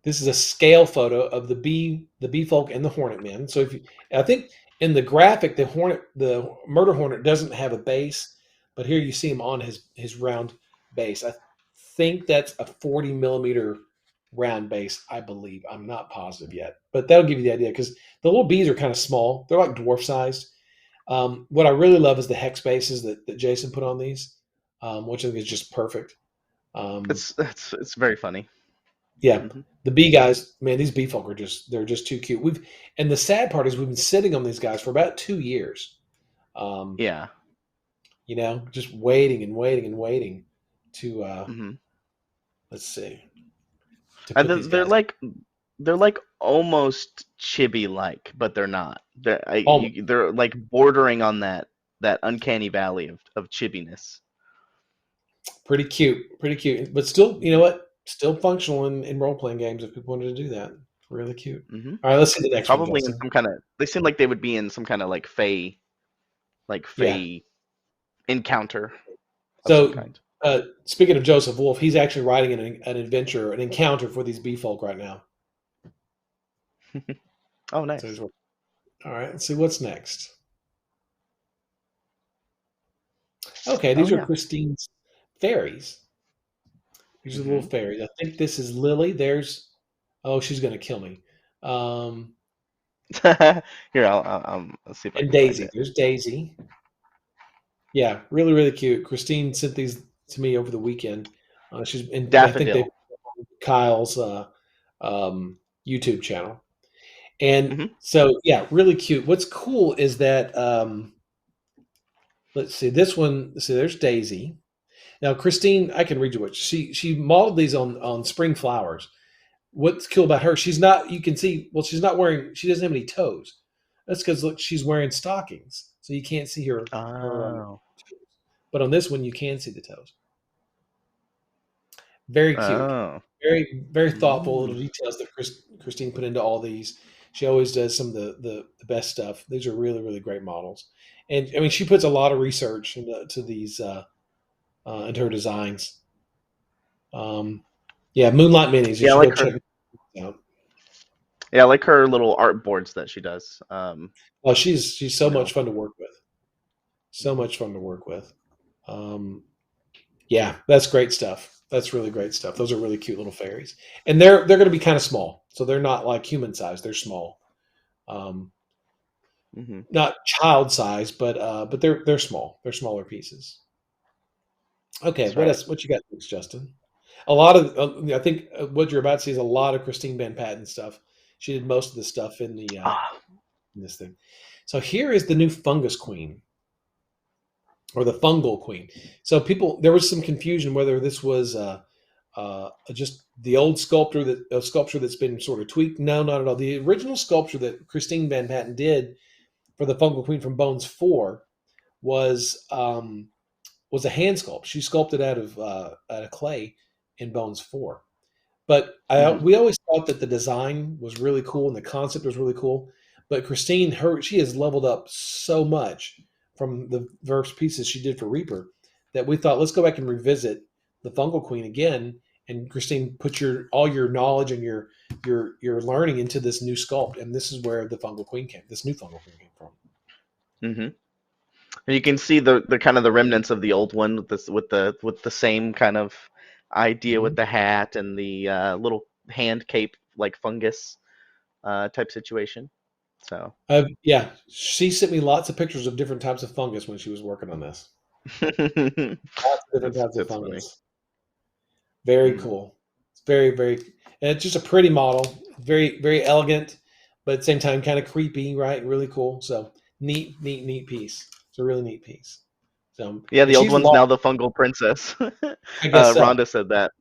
this is a scale photo of the bee folk and the hornet men. So if you, I think in the graphic, the murder hornet doesn't have a base, but here you see him on his round base. I think that's a 40 millimeter round base. I believe. I'm not positive yet, but that'll give you the idea because the little bees are kind of small. They're like dwarf sized. What I really love is the hex bases that Jason put on these, which I think is just perfect. Um, It's very funny. yeah, Hmm. the bee guys, man, these bee folk they're just too cute. And the sad part is we've been sitting on these guys for about 2 years. Um, Yeah. just waiting and waiting and waiting to Hmm. let's see, to And put these they're guys. like almost chibi like, but they're not. Almost. They're like bordering on that uncanny valley of chibiness. Pretty cute, but still, you know what? Still functional in role playing games if people wanted to do that. Really cute. Hmm. All right, let's see the next one, Probably in Justin. some kind of. They seem like they would be in some kind of like Yeah. Fey encounter of some So, kind. speaking of Joseph Wolf, he's actually writing an adventure, an encounter for these bee folk right now. Oh, So, nice. all right, let's see what's next. Okay, Oh these are yeah. Christine's fairies. These are the little Hmm. fairies. I think this is Lily. Oh, she's gonna kill me. Um, Here, I'll see if I and can find Daisy. it. There's Daisy. Yeah, really, really cute. Christine sent these to me over the weekend. I think they Daffodil. Kyle's YouTube channel. And Hmm. so, yeah, really cute. What's cool is that let's see this one. See, there's Daisy. Now, Christine, I can read you what she modeled these on spring flowers. What's cool about her? She's not. You can see. Well, she's not wearing. She doesn't have any toes. That's because look, she's wearing stockings, so you can't see her Oh. toes. But on this one, you can see the toes. Very cute. Oh. Very thoughtful little Mm. details that Christine put into all these. She always does some of the best stuff. These are really, really great models. And I mean, she puts a lot of research into these into her designs. Yeah, Moonlight Minis. You Yeah, I should like go check her. it out. Yeah, I like her little art boards that she does. Oh, she's so You know. much fun to work with. So much fun to work with. Um, yeah, that's great stuff. That's really great stuff. Those are really cute little fairies, and they're going to be kind of small, so they're not like human size. They're small. Um, Hmm. Not child size, but they're small. They're smaller pieces. Okay, That's what right. else? What you got next, Justin? A lot of I think what you're about to see is a lot of Christine Van Patten stuff. She did most of the stuff Ah. in this thing. So here is the new Fungus Queen or the Fungal Queen. So people, there was some confusion whether this was just the old sculpture that's been sort of tweaked. No, not at all. The original sculpture that Christine Van Patten did for the Fungal Queen from Bones 4 was um, was a hand sculpt. She sculpted out of clay in Bones 4. But Hmm. we always thought that the design was really cool and the concept was really cool. But Christine, she has leveled up so much from the first pieces she did for Reaper that we thought let's go back and revisit the Fungal Queen again. And Christine, put all your knowledge and your learning into this new sculpt, and this is where the Fungal Queen came. This new Fungal Queen came from. Hmm. And you can see the kind of the remnants of the old one with this with the same kind of idea with Mhm. the hat and the little hand cape like fungus type situation. So Yeah, she sent me lots of pictures of different types of fungus when she was working on this. Lots of different types of that's funny. fungus. Very Mm. cool. It's very, and it's just a pretty model. Very elegant, but at the same time kind of creepy, right? Really cool. So neat piece. It's a really neat piece. So, Yeah, and the old she's one's long. now the fungal princess. I guess so. Rhonda said that.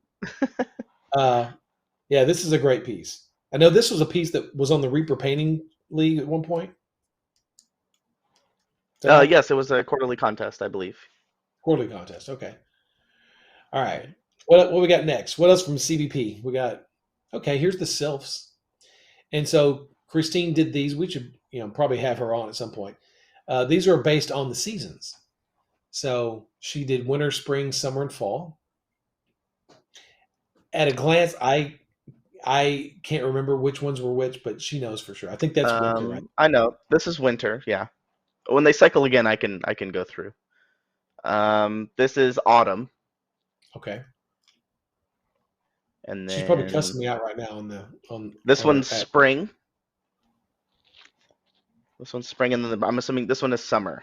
Uh, yeah, this is a great piece. I know this was a piece that was on the Reaper Painting League at one point. Is that right? Yes, it was a quarterly contest, I believe. Quarterly contest. Okay. All right. What we got next? What else from CBP? We got. Okay, here's the sylphs. And so Christine did these. We should, probably have her on at some point. These are based on the seasons. So she did winter, spring, summer, and fall. At a glance, I can't remember which ones were which, but she knows for sure. I think that's winter, right? I know this is winter. Yeah, when they cycle again, I can go through. This is autumn, Okay. and She's probably then cussing me out right now on the this on her one's app. spring. This one's spring, and then I'm assuming this one is summer.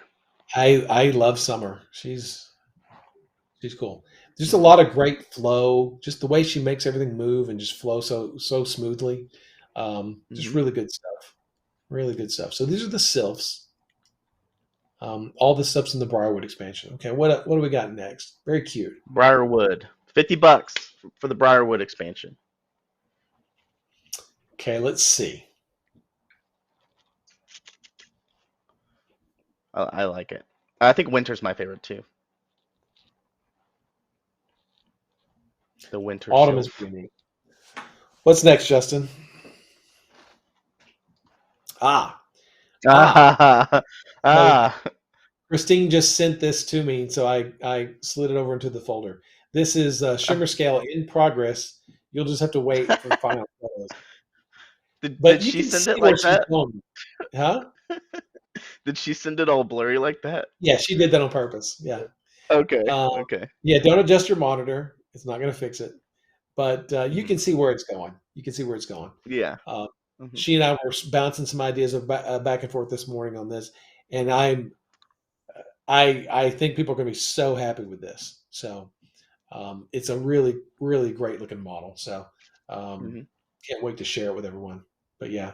I love summer. She's cool. Just a lot of great flow. Just the way she makes everything move and just flow so smoothly. Just Hmm. really good stuff. Really good stuff. So these are the sylphs. All the stuff's in the Briarwood expansion. Okay, what do we got next? Very cute. Briarwood, $50 for the Briarwood expansion. Okay, let's see. I like it. I think winter's my favorite too. The winter Autumn is sylph. pretty neat. What's next, Justin? Ah, Ah, so ah. Christine just sent this to me, so I slid it over into the folder. This is Shimmer Scale in progress. You'll just have to wait for final photos. Did But you she can send see it where like she's that? going. Huh? Did she send it all blurry like that? Yeah, she did that on purpose. Yeah. Okay, Um, okay. yeah, don't adjust your monitor. It's not going to fix it. But you Hmm. can see where it's going. You can see where it's going. Yeah. Uh, Hmm. she and I were bouncing some ideas of back and forth this morning on this, and I think people are going to be so happy with this. So it's a really really great looking model. So um, Hmm. can't wait to share it with everyone. But yeah,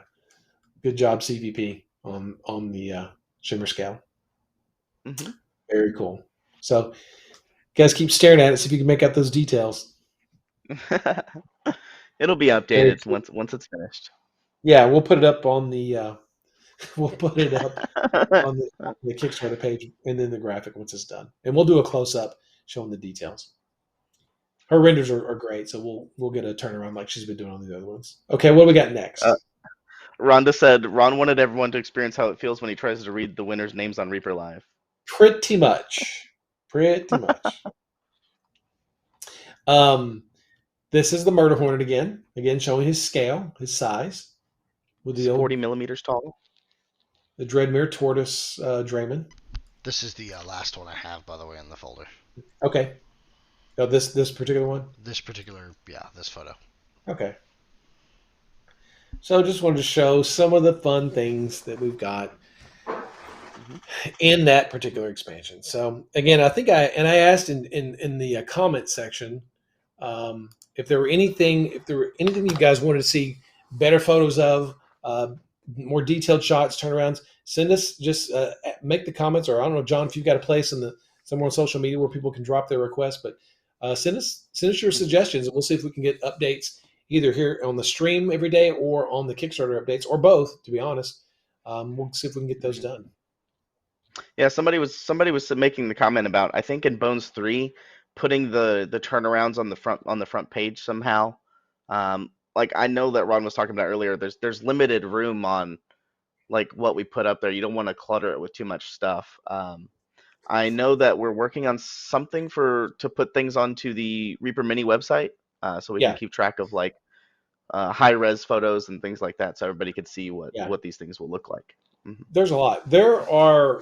good job CVP on the shimmer scale. Hmm. Very cool. So guys, keep staring at it. See if you can make out those details. It'll be Very updated cool. once it's finished. Yeah, we'll put it up on the we'll put it up on the Kickstarter page and then the graphic once it's done, and we'll do a close up showing the details. Her renders are great, so we'll get a turnaround like she's been doing on the other ones. Okay, what do we got uh, next? Rhonda said Ron wanted everyone to experience how it feels when he tries to read the winners' names on Reaper Live. Pretty much, pretty much. Um, this is the Murder Hornet again showing his scale, his size with It's the 40 old millimeters tall. the Dreadmere Tortoise Drayman. This is the last one I have, by the way, in the folder. Okay, oh, this particular one. This particular, yeah, this photo. Okay, so just wanted to show some of the fun things that we've got Hmm. in that particular expansion. So again, I asked in the comment section if there were anything you guys wanted to see better photos of, uh, more detailed shots, turnarounds. Send us just make the comments, or I don't know, John, if you've got a place in the somewhere on social media where people can drop their requests, but send us your Hmm. suggestions, and we'll see if we can get updates either here on the stream every day or on the Kickstarter updates, or both. To be honest, we'll see if we can get those Hmm. done. Yeah, somebody was making the comment about, I think in Bones 3, putting the turnarounds on the front page somehow. Like I know that Ron was talking about earlier. There's limited room on like what we put up there. You don't want to clutter it with too much stuff. I know that we're working on something to put things onto the Reaper Mini website, so we can Yeah, keep track of like high res photos and things like that, so everybody could see yeah. what these things will look like. Hmm. There's a lot. There are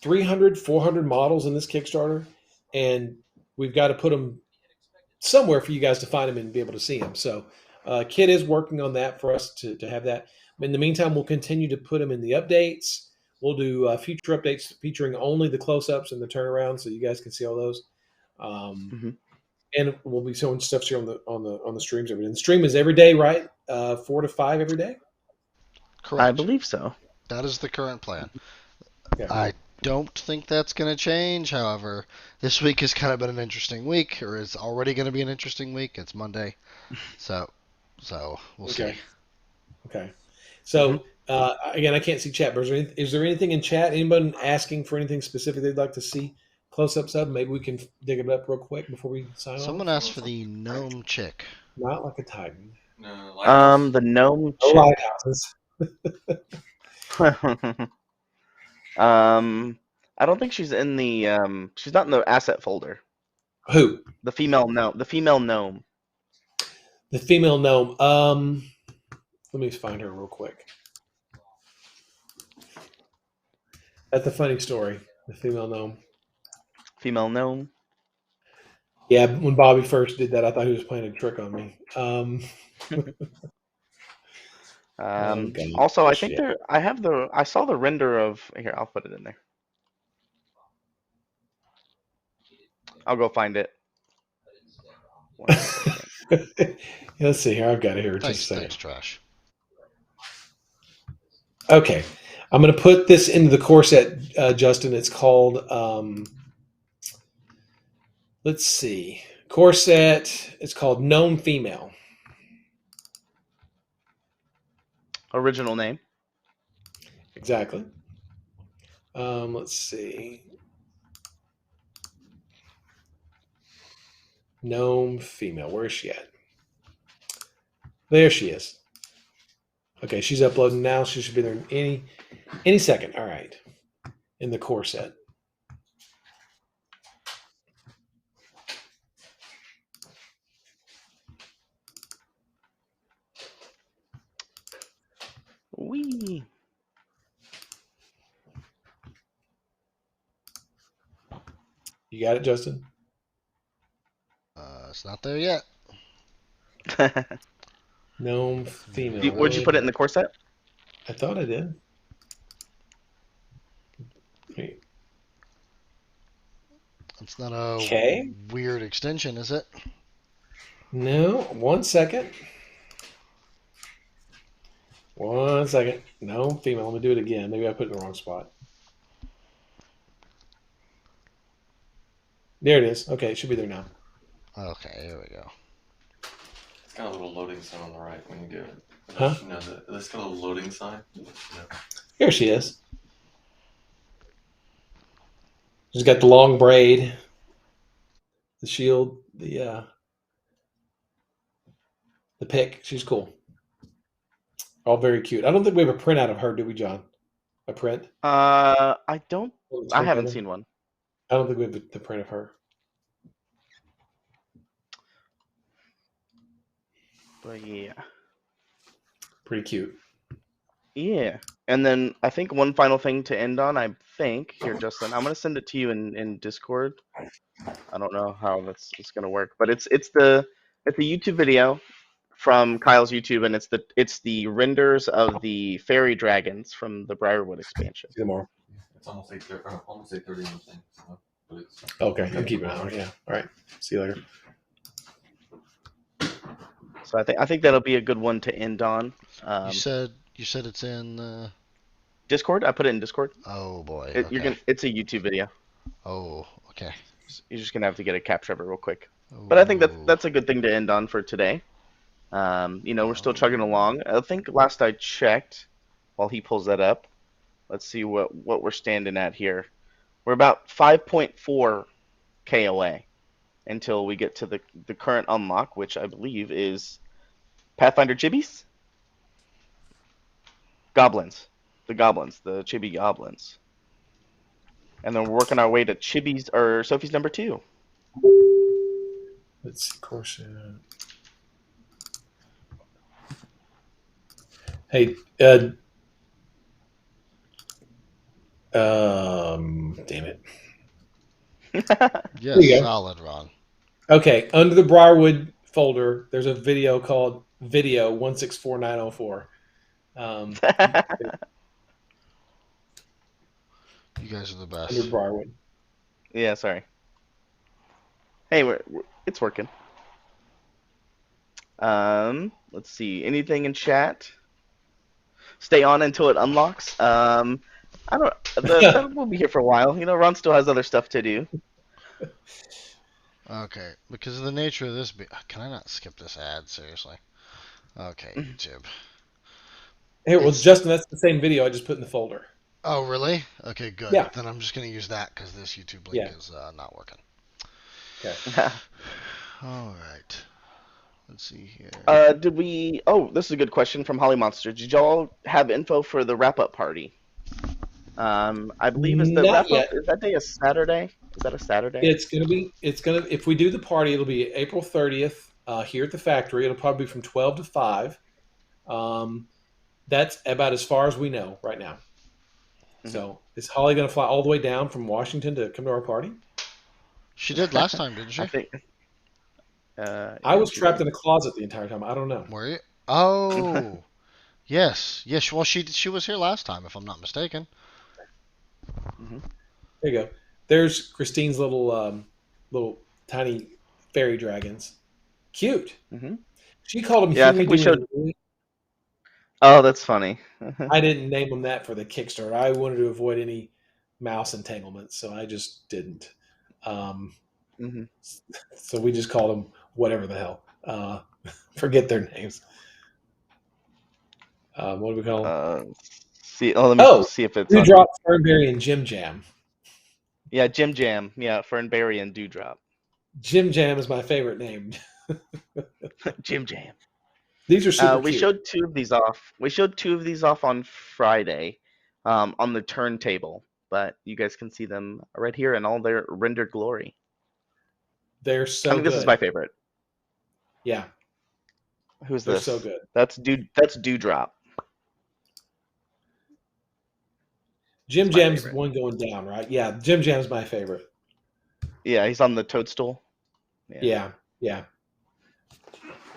300, 400 models in this Kickstarter, and we've got to put them somewhere for you guys to find them and be able to see them. So, Kit is working on that for us to have that. In the meantime, we'll continue to put them in the updates. We'll do future updates featuring only the close-ups and the turnarounds, so you guys can see all those. Um, Hmm. and we'll be showing stuff here on the streams every day. And the stream is every day, right? 4 to 5 every day. I Correct. believe so. That is the current plan. Yeah. I don't think that's going to change. However, this week has kind of been an interesting week, or it's already going to be an interesting week. It's Monday, so we'll see. Okay. Okay. Hmm. So again, I can't see chat, but is there anything in chat? Anybody asking for anything specific they'd like to see close-ups of? Maybe we can dig it up real quick before we sign Someone off. asked for the gnome chick. Not like a titan. The gnome No chick. lighthouses. I don't think she's in the she's not in the asset folder. Who? The female gnome. The female gnome. Let me find her real quick. That's a funny story. The female gnome. Female gnome. Yeah, when Bobby first did that, I thought he was playing a trick on me. Oh Also, I gosh, think yeah. I saw the render of here. I'll put it in there. I'll go find it. 1 second. Let's see here. I've got it here. Just a Thanks, second. thanks, Trash. Okay, I'm going to put this into the core set, Justin. It's called. Let's see, core set. It's called Gnome Female. Original name. Exactly. Let's see. Gnome female. Where is she at? There she is. Okay, she's uploading now. She should be there any second. All right. In the core set. Wee. You got it, Justin? It's not there yet. Gnome female. Where'd you put it in the core set? I thought I did. Wait. It's not a Okay. weird extension, is it? No, 1 second. 1 second. No, female. Let me do it again. Maybe I put it in the wrong spot. There it is. Okay, it should be there now. Okay, here we go. It's got a little loading sign on the right when you do it. Huh? You know, it's got a little loading sign. You know. Here she is. She's got the long braid, the shield, the pick. She's cool. All very cute. I don't think we have a print out of her, do we, John? A print? I haven't seen one. I don't think we have the print of her. But yeah. Pretty cute. Yeah. And then I think one final thing to end on, I think, here, Justin, I'm gonna send it to you in Discord. I don't know how it's gonna work, but it's a YouTube video from Kyle's YouTube, and it's the renders of the fairy dragons from the Briarwood expansion. See you tomorrow. It's almost 8:30 on the thing. So, but it's, Okay, I'm keeping an eye on it. Yeah. All right. See you later. So I think that'll be a good one to end on. You said it's in. Discord. I put it in Discord. Oh boy. It's a YouTube video. Oh, okay. You're just gonna have to get a capture of it real quick. But I think that's a good thing to end on for today. We're still chugging along. I think last I checked, while he pulls that up, let's see what we're standing at here. We're about 5.4 KOA until we get to the current unlock, which I believe is Pathfinder Chibis? Goblins. The Chibi Goblins. And then we're working our way to Chibi's or Sophie's number 2. Let's see, course. Hey, damn it. Yes, you go. solid, Ron. Okay, under the Briarwood folder, there's a video called Video 164904. You guys are the Under best. Briarwood. Yeah, sorry. Hey, it's working. Let's see. Anything in chat? Stay on until it unlocks. I don't. We'll be here for a while. Ron still has other stuff to do. Okay, because of the nature of this, can I not skip this ad? Seriously. Okay, YouTube. Hey, well, Justin, that's the same video I just put in the folder. Oh, really? Okay, good. Yeah. Then I'm just gonna use that because this YouTube link is not working. Okay. All right. Let's see here. Did we? Oh, this is a good question from Holly Monster. Did y'all have info for the wrap-up party? I believe is the Not wrap-up. yet. Is that day a Saturday? Is that a Saturday? It's gonna. If we do the party, it'll be April 30th here at the factory. It'll probably be from 12 to 5. That's about as far as we know right now. Mm-hmm. So is Holly going to fly all the way down from Washington to come to our party? She did last time, didn't she? I think. I was trapped in a closet the entire time. I don't know. Were you? Oh, yes. Well, she was here last time, if I'm not mistaken. Mm-hmm. There you go. There's Christine's little tiny fairy dragons. Cute. Mm-hmm. She called them. Yeah, I think we showed. Huey. Oh, that's funny. I didn't name them that for the Kickstarter. I wanted to avoid any mouse entanglements, so I just didn't. Mm-hmm. So we just called them whatever the hell. Forget their names. What do we call them? Let me see if it's Dewdrop, Fernberry, and Jim Jam. Yeah, Jim Jam. Yeah, Fernberry and Dewdrop. Jim Jam is my favorite name. Jim Jam. These are super We cute. showed two of these off. We showed two of these off on Friday, on the turntable. But you guys can see them right here in all their rendered glory. They're I so think this is good. my favorite. Yeah, Who's they're this? so good. That's Dewdrop. Jim It's my Jam's favorite. one going down, right? Yeah, Jim Jam's my favorite. Yeah, he's on the toadstool. Yeah. Yeah.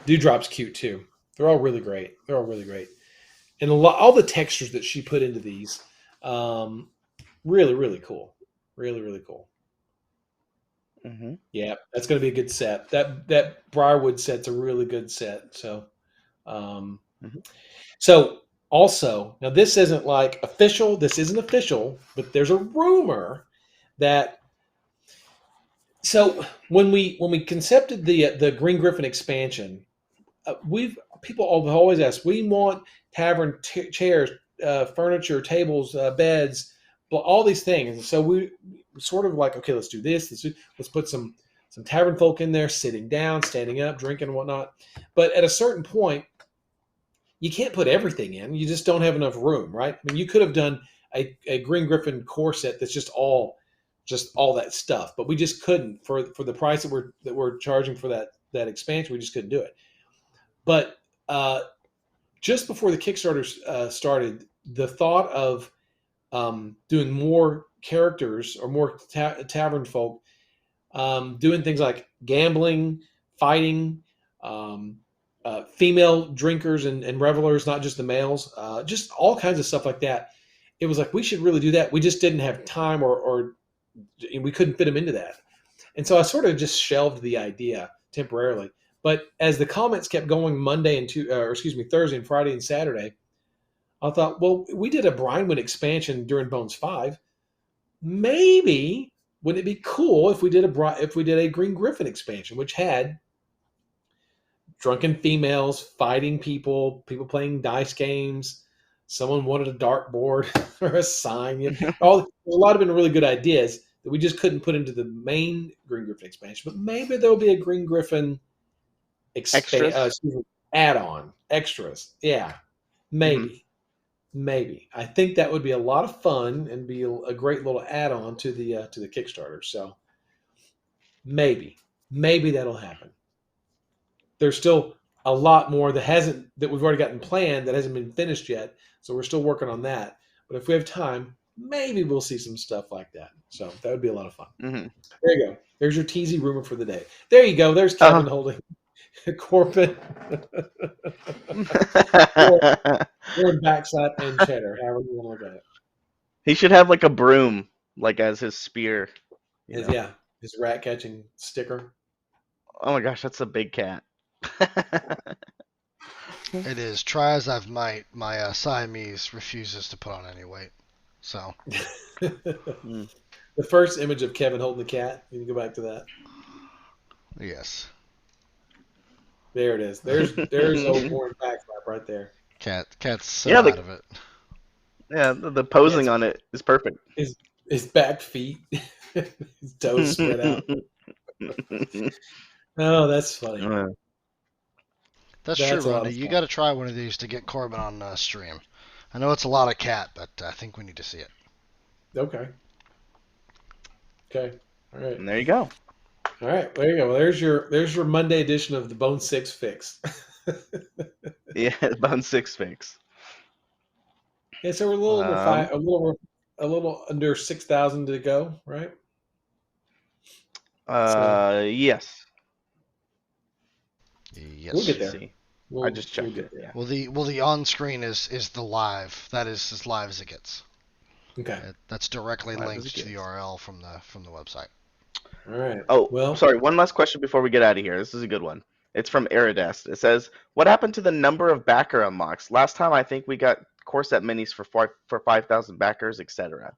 Dewdrop's cute too. They're all really great. And all the textures that she put into these, um, really cool. Really cool. Hmm. Yeah, that's going to be a good set. That Briarwood set's a really good set. So, um, Mhm. so also now this isn't like official. This isn't official, but there's a rumor that so when we concepted the Green Griffin expansion, we've people have always asked. We want tavern chairs, furniture, tables, beds, all these things. And so we sort of like, okay, let's do this. Let's put some tavern folk in there, sitting down, standing up, drinking, and whatnot. But at a certain point, you can't put everything in. You just don't have enough room, right? I mean, you could have done a Green Griffin core set that's just all that stuff, but we just couldn't for the price that we're charging for that expansion. We just couldn't do it. But just before the Kickstarter started, the thought of doing more characters or more tavern folk, doing things like gambling, fighting, um, female drinkers and revelers, not just the males, just all kinds of stuff like that. It was like we should really do that. We just didn't have time, or we couldn't fit them into that. And so I sort of just shelved the idea temporarily. But as the comments kept going Monday and Thursday and Friday and Saturday, I thought, well, we did a Briarwood expansion during Bones 5. Maybe wouldn't it be cool if we did a Green Griffin expansion, which had drunken females fighting people playing dice games. Someone wanted a dartboard or a sign. There's a lot of been really good ideas that we just couldn't put into the main Green Griffin expansion. But maybe there'll be a Green Griffin Extras. add-on extras. Yeah, Hmm. maybe. I think that would be a lot of fun and be a great little add-on to the Kickstarter. So maybe that'll happen. There's still a lot more that we've already gotten planned that hasn't been finished yet. So we're still working on that. But if we have time, maybe we'll see some stuff like that. So that would be a lot of fun. Hmm. There you go. There's your teasy rumor for the day. There you go. There's Kevin holding Corbin or Backslap and Cheddar, however you want to look at it. He should have like a broom, like as his spear. You know. Yeah, his rat catching sticker. Oh my gosh, that's a big cat. It is. Try as I might, my Siamese refuses to put on any weight. So The first image of Kevin holding the cat. You can go back to that. yes, There it is. There's old Warren Backslap right there. cat's so Yeah, out of it. Yeah, the posing on it is perfect. His back feet, his toes spread out. Oh, that's funny. That's That's true, a lot Rhonda. of You fun. got to try one of these to get Corbin on stream. I know it's a lot of cat, but I think we need to see it. Okay. All right. And there you go. All right. There you go. Well, there's your Monday edition of the Bone 6 fix. Yeah, Bone 6 fix. Yeah, so we're a little over a little under 6,000 to go, right? Yes. Yes. We'll get Let's there. see. We'll, I just checked we'll it. get there. Yeah. Well, the on screen is the live. That is as live as it gets. Okay. That's directly Live as linked it to the gets. URL from the website. All right. Oh, Well, sorry. One last question before we get out of here. This is a good one. It's from Aridest. It says, "What happened to the number of backer unlocks? Last time I think we got core set minis for 5,000 backers, etc."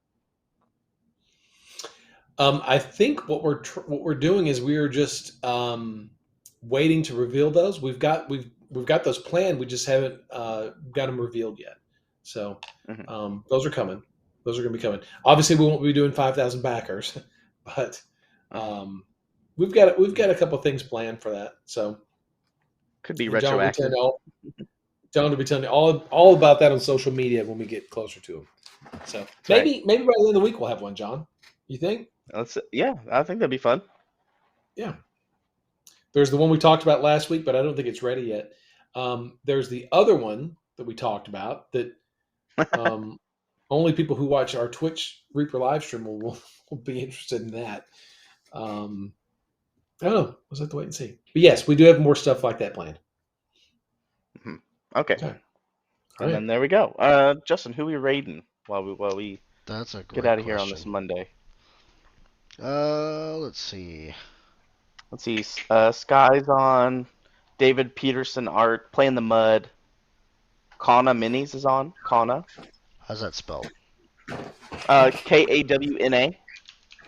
I think what we're doing is we are just waiting to reveal those. We've got those planned. We just haven't got them revealed yet. So Hmm. those are coming. Those are going to be coming. Obviously, we won't be doing 5,000 backers, but Hmm. we've got a couple things planned for that. So Could be and John will be retroactive. telling you John will be telling you all about that on social media when we get closer to him. So Right. maybe by the end of the week we'll have one, John. You think? Yeah, I think that'd be fun. Yeah. There's the one we talked about last week, but I don't think it's ready yet. There's the other one that we talked about that only people who watch our Twitch Reaper live stream will be interested in that. I don't know. We'll have to wait and see. But yes, we do have more stuff like that planned. Okay. Okay. All And right. then there we go. Justin, who are we raiding while we That's a get great out of here on this question. Monday? Let's see. Let's see. Sky's on. David Peterson art. Play in the Mud. Kana Minis is on. Kana. How's that spelled? Kawna.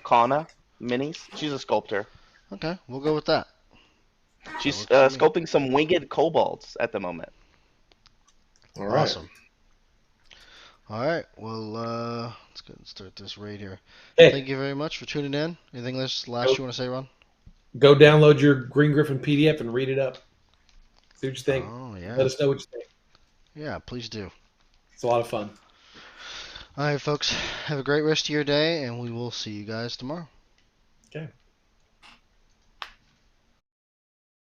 Kana Minis. She's a sculptor. Okay, we'll go with that. She's works for me. sculpting some winged kobolds at the moment. All right. Awesome. All right, well, let's go and start this raid here. Hey, Thank you very much for tuning in. Anything last you want to say, Ron? go download your Green Griffin PDF and read it up. See what you think. Oh, yeah. Let us know what you think. Yeah, please do. It's a lot of fun. All right, folks, have a great rest of your day, and we will see you guys tomorrow. Okay.